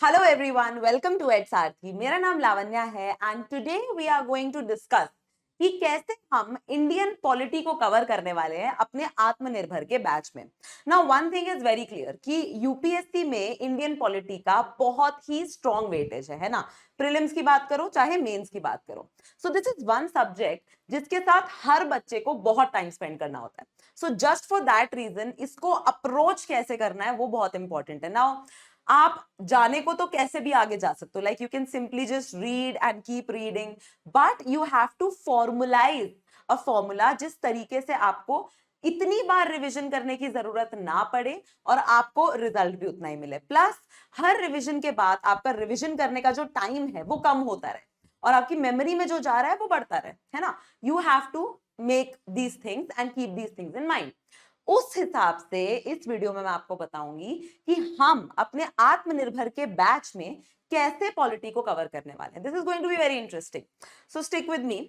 Hello everyone, welcome to Ed Sarathi. मेरा नाम लावण्या है and today we are going to discuss कि कैसे हम इंडियन पॉलिटी को कवर करने वाले हैं अपने आत्मनिर्भर के बैच में। Now one thing is very clear कि यूपीएससी में इंडियन पॉलिटी का बहुत ही स्ट्रॉन्ग वेटेज है ना। प्रीलिम्स की बात करो चाहे मेंस की बात करो, so this is one subject जिसके साथ हर बच्चे को बहुत टाइम स्पेंड करना होता है। So just for that reason इसको अप्रोच कैसे करना है वो बहुत इंपॉर्टेंट है। नाउ आप जाने को तो कैसे भी आगे जा सकते हो, like you can simply just read and keep reading, but you have to formulise a formula जिस तरीके से आपको इतनी बार रिवीजन करने की जरूरत ना पड़े और आपको रिजल्ट भी उतना ही मिले। प्लस हर रिवीजन के बाद आपका रिवीजन करने का जो टाइम है वो कम होता रहे और आपकी मेमोरी में जो जा रहा है वो बढ़ता रहे, है ना। You have to make these things and keep these things in mind. उस हिसाब से इस वीडियो में मैं आपको बताऊंगी कि हम अपने आत्मनिर्भर के बैच में कैसे पॉलिटी को कवर करने वाले हैं। This is going to be very interesting, so stick with me.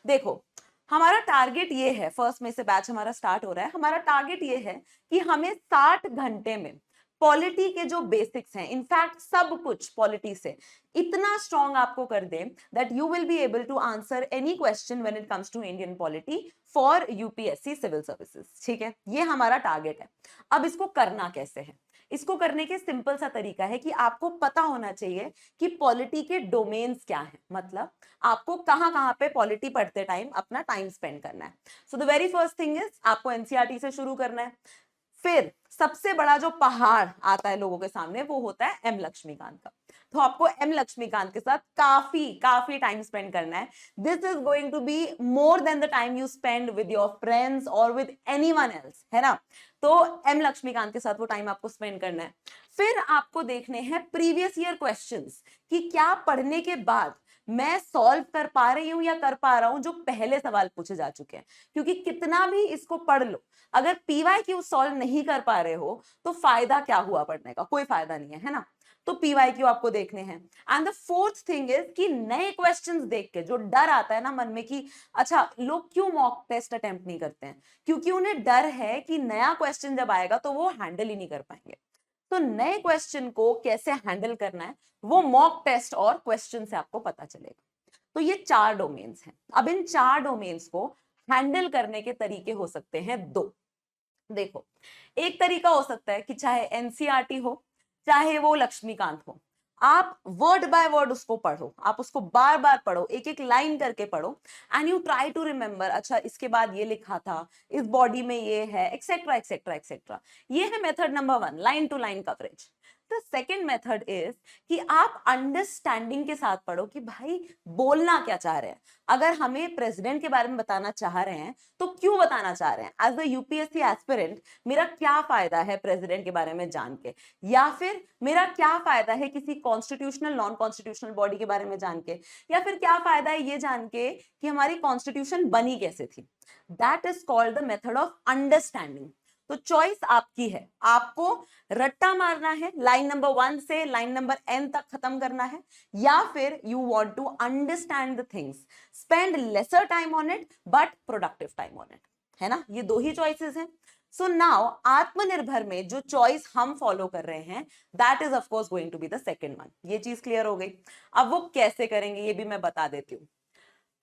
देखो, हमारा टारगेट ये है, फर्स्ट में से बैच हमारा स्टार्ट हो रहा है, हमारा टारगेट ये है कि हमें 60 घंटे में पॉलिटी के जो बेसिक्स हैं, इनफैक्ट सब कुछ पॉलिटी से इतना स्ट्रॉन्ग आपको कर दें that you will be able to answer any question when it comes to Indian polity for UPSC civil services. ठीक है, ये हमारा टारगेट है। अब इसको करना कैसे है? इसको करने के सिंपल सा तरीका है कि आपको पता होना चाहिए कि पॉलिटी के डोमेन्स क्या है, मतलब आपको कहां कहां पे पॉलिटी पढ़ते टाइम अपना टाइम स्पेंड करना है। So the very first thing is आपको एनसीईआरटी से शुरू करना है। फिर सबसे बड़ा जो पहाड़ आता है लोगों के सामने वो होता है एम लक्ष्मीकांत का। तो आपको एम लक्ष्मीकांत के साथ काफी काफी टाइम स्पेंड करना है। This is going to be more than the time you spend with your friends और विद एनीवन एल्स, है ना। तो एम लक्ष्मीकांत के साथ वो टाइम आपको स्पेंड करना है। फिर आपको देखने हैं प्रीवियस ईयर क्वेश्चंस कि क्या पढ़ने के बाद मैं सॉल्व कर पा रही हूं या कर पा रहा हूं जो पहले सवाल पूछे जा चुके हैं। क्योंकि कितना भी इसको पढ़ लो, अगर पीवाईक्यू सॉल्व नहीं कर पा रहे हो तो फायदा क्या हुआ पढ़ने का? कोई फायदा नहीं है ना। तो पीवाईक्यू आपको देखने हैं। And the fourth thing is कि नए क्वेश्चंस देख के जो डर आता है ना मन में कि अच्छा लोग क्यों मॉक टेस्ट अटेम्प्ट नहीं करते हैं, क्योंकि उन्हें डर है कि नया क्वेश्चन जब आएगा तो वो हैंडल ही नहीं कर पाएंगे। तो नए क्वेश्चन को कैसे हैंडल करना है वो मॉक टेस्ट और क्वेश्चन से आपको पता चलेगा। तो ये 4 डोमेन्स हैं। अब इन 4 डोमेन्स को हैंडल करने के तरीके हो सकते हैं 2। देखो, एक तरीका हो सकता है कि चाहे एनसीईआरटी हो चाहे वो लक्ष्मीकांत हो, आप वर्ड बाय वर्ड उसको पढ़ो, आप उसको बार बार पढ़ो, एक एक लाइन करके पढ़ो and you try to remember, अच्छा इसके बाद ये लिखा था, इस बॉडी में ये है, एक्सेट्रा एक्सेट्रा एक्सेट्रा। ये है method number 1, line to line coverage. The second method is कि आप अंडरस्टैंडिंग के साथ पढ़ो कि भाई बोलना क्या चाह रहे हैं। अगर हमें प्रेसिडेंट के बारे में बताना चाह रहे हैं तो क्यों बताना चाह रहे हैं? एज अ यूपीएससी एस्पिरेंट मेरा क्या फायदा है प्रेसिडेंट के बारे में जान के, या फिर मेरा क्या फायदा है किसी कॉन्स्टिट्यूशनल नॉन कॉन्स्टिट्यूशनल बॉडी के बारे में जान के, या फिर क्या फायदा है ये जान के कि हमारी कॉन्स्टिट्यूशन बनी कैसे थी। That is called the method of understanding. तो चॉइस आपकी है, आपको रट्टा मारना है, लाइन नंबर 1 से लाइन नंबर n तक खत्म करना है, या फिर you want to understand the things, spend lesser time on it but productive time on it, है ना। ये 2 ही चॉइसेस हैं। सो नाउ आत्मनिर्भर में जो चॉइस हम फॉलो कर रहे हैं that is of course going to be the second one. ये चीज क्लियर हो गई। अब वो कैसे करेंगे ये भी मैं बता देती हूँ।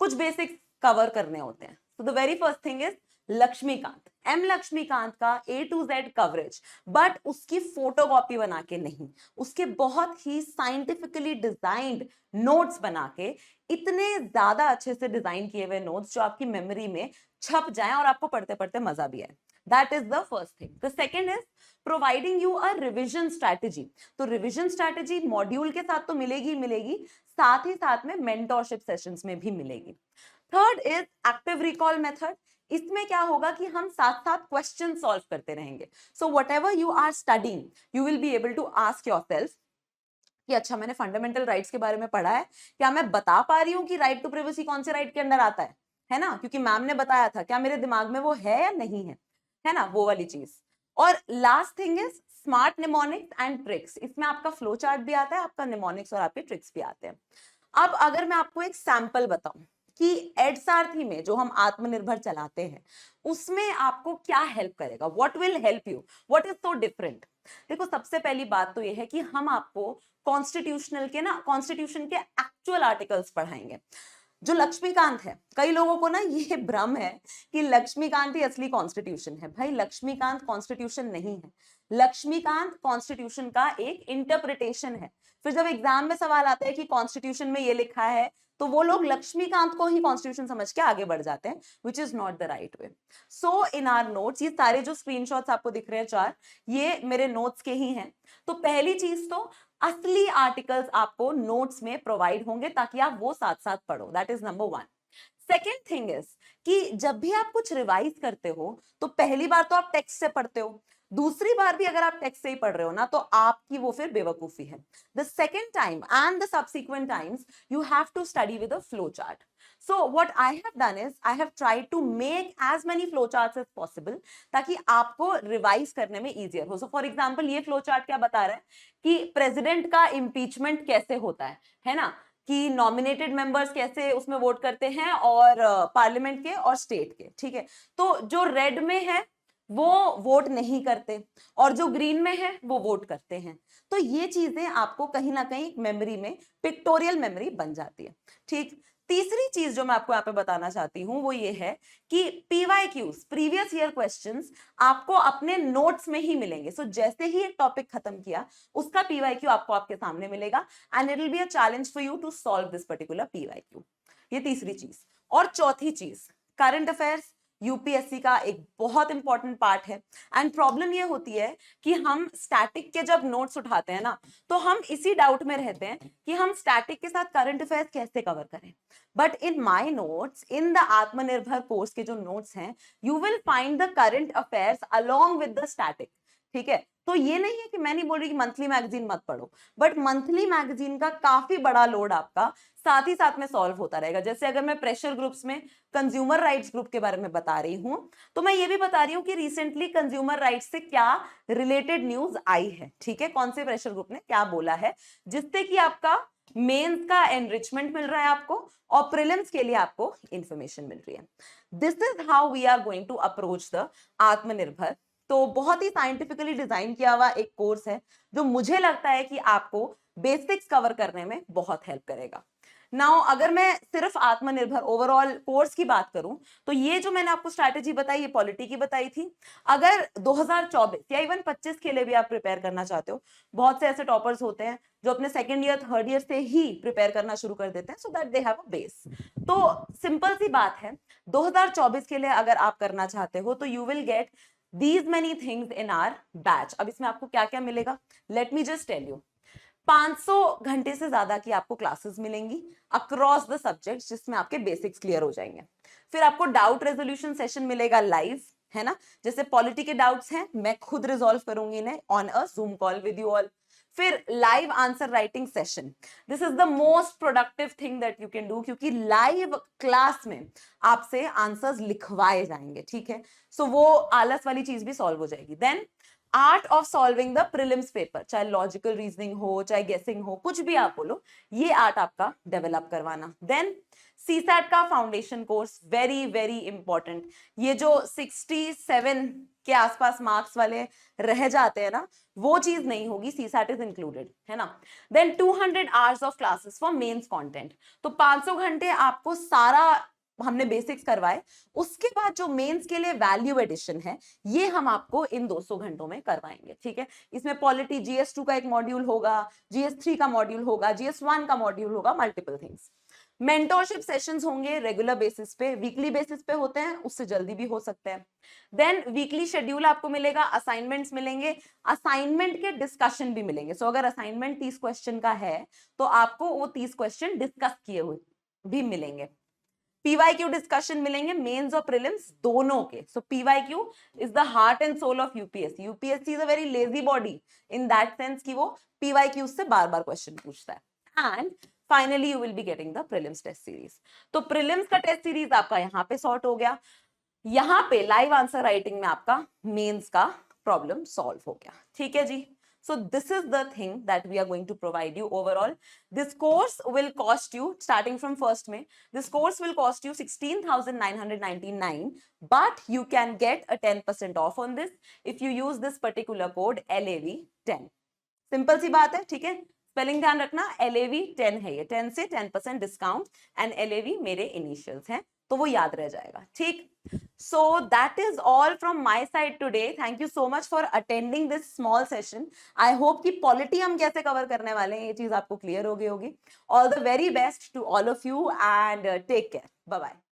कुछ बेसिक्स कवर करने होते हैं। तो the very first thing is Laxmikanth, M Laxmikanth का A to Z coverage, but उसकी फोटोकॉपी बना के नहीं, उसके बहुत ही साइंटिफिकली डिजाइंड नोट्स बना के, इतने ज्यादा अच्छे से डिजाइन किए हुए नोट्स जो आपकी मेमोरी में छप जाएं और आपको पढ़ते पढ़ते मजा भी आए। That is the first thing. The second is providing you a revision strategy. तो रिविजन स्ट्रैटेजी मॉड्यूल के साथ तो मिलेगी ही मिलेगी, साथ ही साथ में मेंटरशिप सेशंस में भी मिलेगी। Third is active recall method. इसमें क्या होगा कि हम साथ साथ क्वेश्चन सॉल्व करते रहेंगे। So whatever you are studying you will be able to ask yourself कि अच्छा मैंने फंडामेंटल राइट्स के बारे में पढ़ा है, क्या मैं बता पा रही हूँ कि राइट टू प्रिवेसी कौन से राइट के अंदर आता है ना, क्योंकि मैम ने बताया था, क्या मेरे दिमाग में वो है या नहीं है ना, वो वाली चीज। और last thing is smart mnemonics and tricks. इसमें आपका फ्लो चार्ट भी आता है, आपका निमोनिक्स और आपके ट्रिक्स भी आते हैं। अब अगर मैं आपको एक सैंपल बताऊं कि एड सारथी में जो हम आत्मनिर्भर चलाते हैं उसमें आपको क्या हेल्प करेगा, what will help you, what is so different. देखो सबसे पहली बात तो ये है कि हम आपको कॉन्स्टिट्यूशन के एक्चुअल आर्टिकल्स पढ़ाएंगे। जो लक्ष्मीकांत है, कई लोगों को ना ये भ्रम है कि लक्ष्मीकांत ही असली कॉन्स्टिट्यूशन है। भाई लक्ष्मीकांत कॉन्स्टिट्यूशन नहीं है, लक्ष्मीकांत कॉन्स्टिट्यूशन का एक इंटरप्रिटेशन है। फिर जब एग्जाम में सवाल आता है कि कॉन्स्टिट्यूशन में ये लिखा है, तो वो लोग लक्ष्मीकांत को ही कॉन्स्टिट्यूशन समझ के आगे बढ़ जाते हैं, which is not the right way. So in are notes, ये सारे जो स्क्रीनशॉट्स आपको दिख रहे हैं चार, ये मेरे नोट्स के ही हैं। तो पहली चीज तो असली आर्टिकल्स आपको नोट्स में प्रोवाइड होंगे ताकि आप वो साथ साथ पढ़ो, that is number one. Second thing is कि जब भी आप कुछ रिवाइज करते हो तो पहली बार तो आप टेक्स्ट से पढ़ते हो, दूसरी बार भी अगर आप टेक्स्ट से ही पढ़ रहे हो ना, तो आपकी वो फिर बेवकूफी है। The second time and the subsequent times you have to study with a flow chart. So what I have done is I have tried to make as many flow charts as possible ताकि आपको revise करने में easier हो। So for example ये flow chart क्या बता रहा है कि प्रेसिडेंट का इम्पीचमेंट कैसे होता है ना, कि नॉमिनेटेड मेंबर्स कैसे उसमें वोट करते हैं, और पार्लियामेंट के और स्टेट के, ठीक है। तो जो रेड में है वो वोट नहीं करते, और जो ग्रीन में है वो वोट करते हैं। तो ये चीजें आपको कहीं ना कहीं मेमोरी में, पिक्टोरियल मेमोरी बन जाती है, ठीक। तीसरी चीज जो मैं आपको यहाँ पे बताना चाहती हूँ वो ये है कि पीवाईक्यूज, प्रीवियस ईयर क्वेश्चंस, आपको अपने नोट्स में ही मिलेंगे। सो जैसे ही एक टॉपिक खत्म किया उसका पीवाईक्यू आपको आपके सामने मिलेगा, and it will be a challenge for you to solve this particular PYQ. ये तीसरी चीज। और चौथी चीज, करंट अफेयर्स यूपीएससी का एक बहुत इंपॉर्टेंट पार्ट है। एंड प्रॉब्लम ये होती है कि हम स्टैटिक के जब नोट्स उठाते हैं ना, तो हम इसी डाउट में रहते हैं कि हम स्टैटिक के साथ करंट अफेयर्स कैसे कवर करें। But in my notes, in the आत्मनिर्भर कोर्स के जो नोट्स हैं, you will find the current affairs along with the static, ठीक है। तो ये नहीं है कि मैं नहीं बोल रही कि मंथली मैगजीन मत पढ़ो, बट मंथली मैगजीन का काफी बड़ा लोड आपका साथ ही साथ में सॉल्व होता रहेगा। जैसे अगर मैं प्रेशर ग्रुप्स में कंज्यूमर राइट्स ग्रुप के बारे में बता रही हूं, तो मैं ये भी बता रही हूं कि रिसेंटली कंज्यूमर राइट्स से क्या रिलेटेड न्यूज आई है, ठीक है, कौन से प्रेशर ग्रुप ने क्या बोला है, जिससे कि आपका मेंस का एनरिचमेंट मिल रहा है आपको, और प्रीलिम्स के लिए आपको इंफॉर्मेशन मिल रही है। This is how we are going to approach the Atmanirbhar. तो बहुत ही साइंटिफिकली डिजाइन किया हुआ एक कोर्स है जो मुझे लगता है कि आपको बेसिक्स कवर करने में बहुत हेल्प करेगा। नाउ अगर मैं सिर्फ आत्मनिर्भर ओवरऑल कोर्स की बात करूं, तो ये जो मैंने आपको स्ट्रैटेजी बताई, ये पॉलिटी की बताई थी। अगर 2024 या इवन 25 के लिए भी आप प्रिपेयर करना चाहते हो, बहुत से ऐसे टॉपर्स होते हैं जो अपने सेकेंड ईयर थर्ड ईयर से ही प्रिपेयर करना शुरू कर देते हैं, so that they have a base. तो सिंपल सी बात है, 2024 के लिए अगर आप करना चाहते हो तो you will get these many things in our batch। अब इसमें आपको क्या क्या मिलेगा, let me just tell you. 500 घंटे से ज्यादा की आपको क्लासेस मिलेंगी अक्रॉस द सब्जेक्ट्स, जिसमें आपके बेसिक्स क्लियर हो जाएंगे। फिर आपको डाउट रेजोल्यूशन सेशन मिलेगा लाइव, है ना। जैसे पॉलिटी के डाउट्स हैं, मैं खुद रिजॉल्व करूंगी इन्हें on a zoom call with you all. फिर live answer writing session, this is the most productive thing that you can do, क्योंकि लाइव क्लास में आपसे आंसर्स लिखवाए जाएंगे, ठीक है। सो वो आलस वाली चीज भी सॉल्व हो जाएगी। Then art of solving the prelims paper, चाहे लॉजिकल रीजनिंग हो चाहे गेसिंग हो, कुछ भी आप बोलो, ये आर्ट आपका डेवलप करवाना। देन सीसैट का foundation course, very very important. ये जो 67 के आसपास मार्क्स वाले रह जाते हैं ना, वो चीज नहीं होगी, सीसैट इज इंक्लूडेड, है ना। Then 200 hours of classes for mains content, तो 500 घंटे आपको सारा हमने बेसिक्स करवाए। उसके बाद जो मेंस के लिए वैल्यू एडिशन है, ये हम आपको इन 200 घंटों में करवाएंगे, ठीक है। इसमें पॉलिटी GS2 का एक मॉड्यूल होगा, GS3 का मॉड्यूल होगा, GS1 का मॉड्यूल होगा, मल्टीपल थिंग्स। मेंटोरशिप सेशंस होंगे रेगुलर बेसिस पे, वीकली बेसिस पे होते हैं, उससे जल्दी भी हो सकते हैं। देन वीकली शेड्यूल आपको मिलेगा, असाइनमेंट्स मिलेंगे, असाइनमेंट के डिस्कशन भी मिलेंगे। सो अगर असाइनमेंट 30 क्वेश्चन का है तो आपको वो 30 क्वेश्चन डिस्कस किए हुए भी मिलेंगे। पीवाईक्यू डिस्कशन मिलेंगे मेंस और प्रीलिम्स दोनों के। So PYQ is the heart and soul of UPSC. UPSC is a very lazy body in that sense कि वो पीवाईक्यू से बार बार क्वेश्चन पूछता है। And finally you will be getting the prelims test series. तो प्रीलिम्स का test series आपका यहाँ पे सॉर्ट हो गया, यहाँ पे लाइव आंसर राइटिंग में आपका मेंस का प्रॉब्लम सॉल्व हो गया, ठीक है जी। So this is the thing that we are going to provide you overall. This course will cost you, starting from 1st May, this course will cost you 16,999, but you can get a 10% off on this if you use this particular code LAV10. Simple सी बात है, ठीक है. Spelling ध्यान रखना, LAV10 है ये, 10 से 10% डिस्काउंट, एंड LAV मेरे इनिशियल्स हैं, तो वो याद रह जाएगा, ठीक. So that is all from my side today. Thank you so much for attending this small session. I hope कि पॉलिटी हम कैसे कवर करने वाले हैं ये चीज आपको क्लियर हो गई होगी. All the very best to all of you and take care. Bye bye.